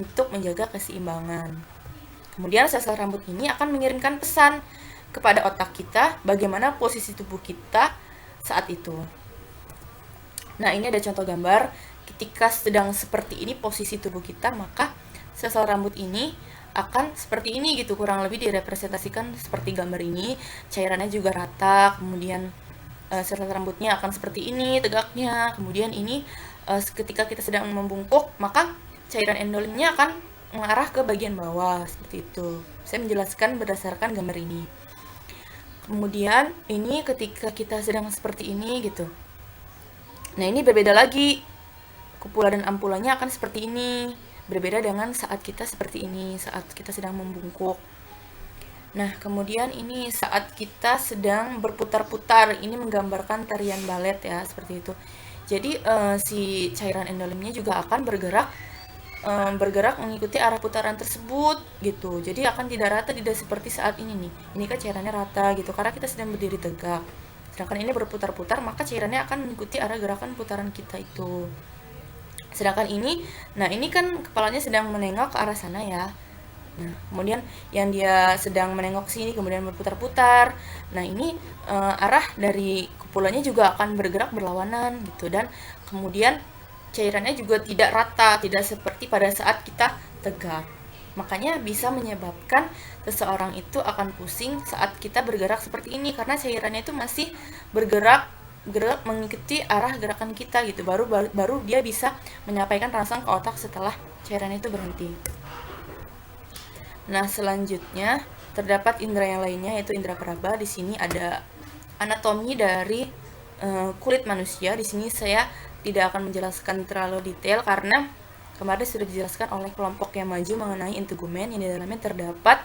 untuk menjaga keseimbangan. Kemudian sel-sel rambut ini akan mengirimkan pesan kepada otak kita bagaimana posisi tubuh kita saat itu. Nah, ini ada contoh gambar. Ketika sedang seperti ini posisi tubuh kita, maka sel-sel rambut ini akan seperti ini gitu, kurang lebih direpresentasikan seperti gambar ini. Cairannya juga rata, kemudian sel-sel rambutnya akan seperti ini tegaknya. Kemudian ini ketika kita sedang membungkuk, maka cairan endolimnya akan mengarah ke bagian bawah seperti itu. Saya menjelaskan berdasarkan gambar ini. Kemudian ini ketika kita sedang seperti ini gitu. Nah, ini berbeda lagi. Kupula dan ampulanya akan seperti ini. Berbeda dengan saat kita seperti ini, saat kita sedang membungkuk. Nah, kemudian ini saat kita sedang berputar-putar. Ini menggambarkan tarian balet ya, seperti itu. Jadi si cairan endolimnya juga akan bergerak mengikuti arah putaran tersebut gitu. Jadi akan tidak rata, tidak seperti saat ini nih. Ini kan cairannya rata gitu karena kita sedang berdiri tegak. Sedangkan ini berputar-putar, maka cairannya akan mengikuti arah gerakan putaran kita itu. Sedangkan ini, nah ini kan kepalanya sedang menengok ke arah sana ya. Nah, kemudian yang dia sedang menengok sini kemudian berputar-putar. Nah, ini arah dari kupulanya juga akan bergerak berlawanan gitu, dan kemudian cairannya juga tidak rata, tidak seperti pada saat kita tegak. Makanya bisa menyebabkan seseorang itu akan pusing saat kita bergerak seperti ini karena cairannya itu masih bergerak mengikuti arah gerakan kita gitu. Baru dia bisa menyampaikan rangsang ke otak setelah cairan itu berhenti. Nah, selanjutnya terdapat indera yang lainnya yaitu indera peraba. Di sini ada anatomi dari kulit manusia. Di sini saya tidak akan menjelaskan terlalu detail karena kemarin sudah dijelaskan oleh kelompok yang maju mengenai integumen yang di dalamnya terdapat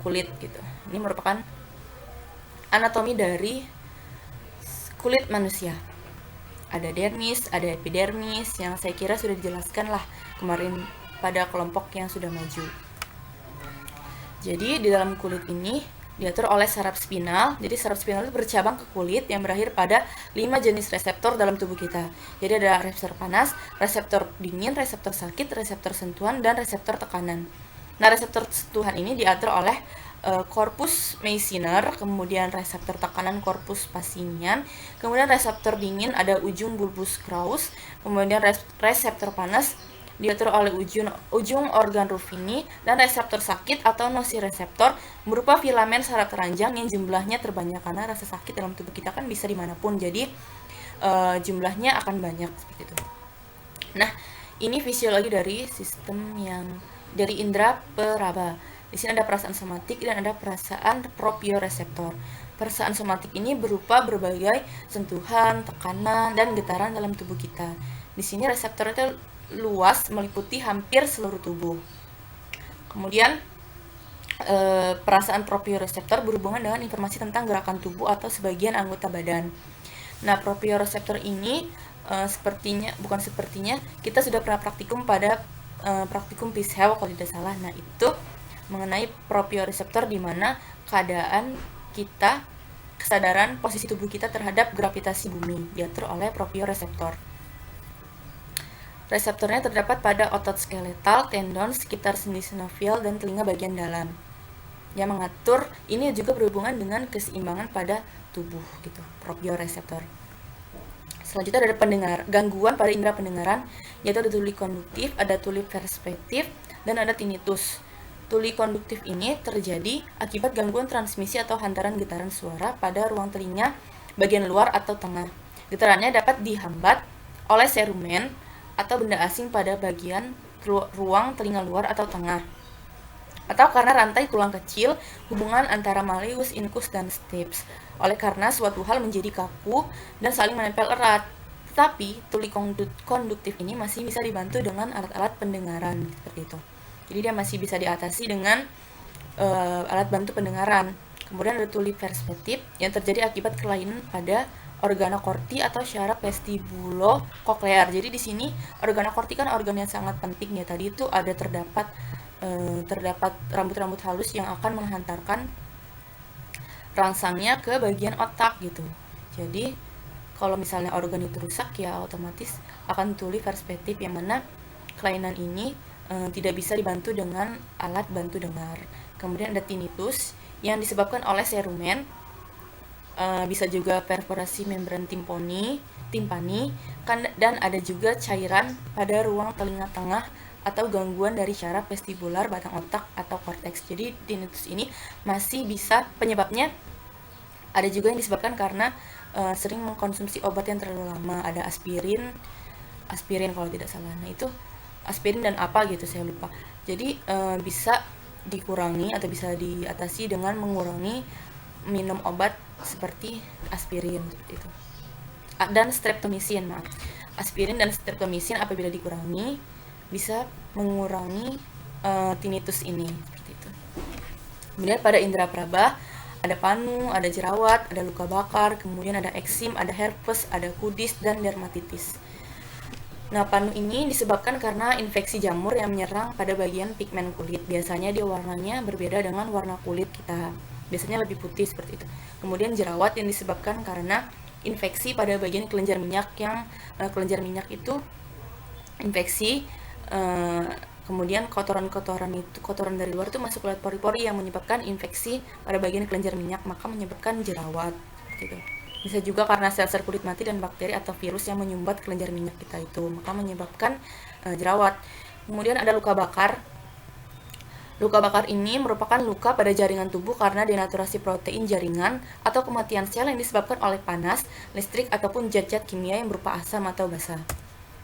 kulit gitu. Ini merupakan anatomi dari kulit manusia. Ada dermis, ada epidermis yang saya kira sudah dijelaskan lah kemarin pada kelompok yang sudah maju. Jadi di dalam kulit ini diatur oleh saraf spinal. Jadi saraf spinal itu bercabang ke kulit yang berakhir pada 5 jenis reseptor dalam tubuh kita. Jadi ada reseptor panas, reseptor dingin, reseptor sakit, reseptor sentuhan, dan reseptor tekanan. Nah, reseptor sentuhan ini diatur oleh corpus Meissner, kemudian reseptor tekanan corpus Pacinian, kemudian reseptor dingin ada ujung bulbus Krauss, kemudian reseptor panas diatur oleh ujung organ Ruffini, dan reseptor sakit atau nociceptor berupa filamen saraf teranjang yang jumlahnya terbanyak karena rasa sakit dalam tubuh kita kan bisa dimanapun, jadi jumlahnya akan banyak seperti itu. Nah, ini fisiologi dari sistem yang dari indera peraba. Di sini ada perasaan somatik dan ada perasaan proprioreseptor. Perasaan somatik ini berupa berbagai sentuhan, tekanan, dan getaran dalam tubuh kita. Di sini reseptor itu luas meliputi hampir seluruh tubuh. Kemudian perasaan proprioreseptor berhubungan dengan informasi tentang gerakan tubuh atau sebagian anggota badan. Nah, proprioreseptor ini kita sudah pernah praktikum pada praktikum Pichel kalau tidak salah. Nah, itu mengenai proprioreseptor di mana keadaan kita, kesadaran posisi tubuh kita terhadap gravitasi bumi diatur oleh proprioreseptor. Reseptornya terdapat pada otot skeletal, tendon, sekitar sendi sinovial, dan telinga bagian dalam. Yang mengatur ini juga berhubungan dengan keseimbangan pada tubuh gitu, proprioreseptor. Selanjutnya ada gangguan pada indera pendengaran, yaitu ada tuli konduktif, ada tuli perspektif, dan ada tinnitus. Tuli konduktif ini terjadi akibat gangguan transmisi atau hantaran getaran suara pada ruang telinga bagian luar atau tengah. Getarannya dapat dihambat oleh serumen atau benda asing pada bagian ruang telinga luar atau tengah, atau karena rantai tulang kecil hubungan antara malleus, incus, dan stapes, oleh karena suatu hal menjadi kaku dan saling menempel erat. Tetapi tuli konduktif ini masih bisa dibantu dengan alat-alat pendengaran seperti itu. Jadi dia masih bisa diatasi dengan alat bantu pendengaran. Kemudian ada tuli perspektif yang terjadi akibat kelainan pada organa korti atau syaraf vestibulo-koklear. Jadi di sini organa korti kan organ yang sangat penting ya. Tadi itu ada terdapat rambut-rambut halus yang akan menghantarkan rangsangnya ke bagian otak gitu. Jadi kalau misalnya organ itu rusak ya otomatis akan tuli perspektif, yang mana kelainan ini tidak bisa dibantu dengan alat bantu dengar. Kemudian ada tinnitus yang disebabkan oleh serumen, bisa juga perforasi membran timpani, dan ada juga cairan pada ruang telinga tengah atau gangguan dari syaraf vestibular batang otak atau korteks. Jadi tinnitus ini masih bisa, penyebabnya ada juga yang disebabkan karena sering mengkonsumsi obat yang terlalu lama. Ada aspirin kalau tidak salah. Nah itu aspirin dan apa gitu saya lupa. Jadi bisa dikurangi atau bisa diatasi dengan mengurangi minum obat seperti aspirin seperti itu. Dan streptomycin, maaf. Aspirin dan streptomycin apabila dikurangi bisa mengurangi tinnitus ini seperti itu. Kemudian pada indera praba ada panu, ada jerawat, ada luka bakar, kemudian ada eksim, ada herpes, ada kudis, dan dermatitis. Nah, panu ini disebabkan karena infeksi jamur yang menyerang pada bagian pigmen kulit. Biasanya dia warnanya berbeda dengan warna kulit kita. Biasanya lebih putih seperti itu. Kemudian jerawat yang disebabkan karena infeksi pada bagian kelenjar minyak, yang kelenjar minyak itu infeksi, kemudian kotoran dari luar itu masuk lewat pori-pori yang menyebabkan infeksi pada bagian kelenjar minyak, maka menyebabkan jerawat gitu. Bisa juga karena sel-sel kulit mati dan bakteri atau virus yang menyumbat kelenjar minyak kita itu, maka menyebabkan jerawat. Kemudian ada luka bakar. Luka bakar ini merupakan luka pada jaringan tubuh karena denaturasi protein jaringan atau kematian sel yang disebabkan oleh panas, listrik, ataupun zat-zat kimia yang berupa asam atau basa.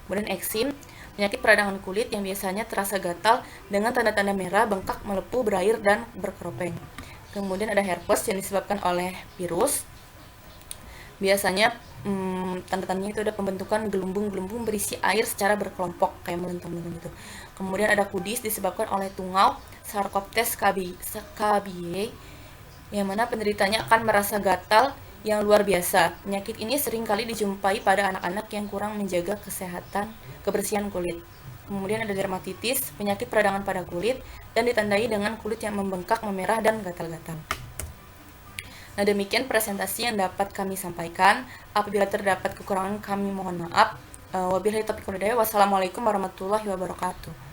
Kemudian eksim, penyakit peradangan kulit yang biasanya terasa gatal dengan tanda-tanda merah, bengkak, melepuh, berair, dan berkeropeng. Kemudian ada herpes yang disebabkan oleh virus. Biasanya tanda-tandanya itu ada pembentukan gelembung-gelembung berisi air secara berkelompok, kayak melentang-melentang gitu. Kemudian ada kudis disebabkan oleh tungau Sarcoptes scabiei, yang mana penderitanya akan merasa gatal yang luar biasa. Penyakit ini seringkali dijumpai pada anak-anak yang kurang menjaga kebersihan kulit. Kemudian ada dermatitis, penyakit peradangan pada kulit, dan ditandai dengan kulit yang membengkak, memerah, dan gatal-gatal. Nah, demikian presentasi yang dapat kami sampaikan. Apabila terdapat kekurangan, kami mohon maaf. Wabillahi taufiq wal hidayah. Wassalamualaikum warahmatullahi wabarakatuh.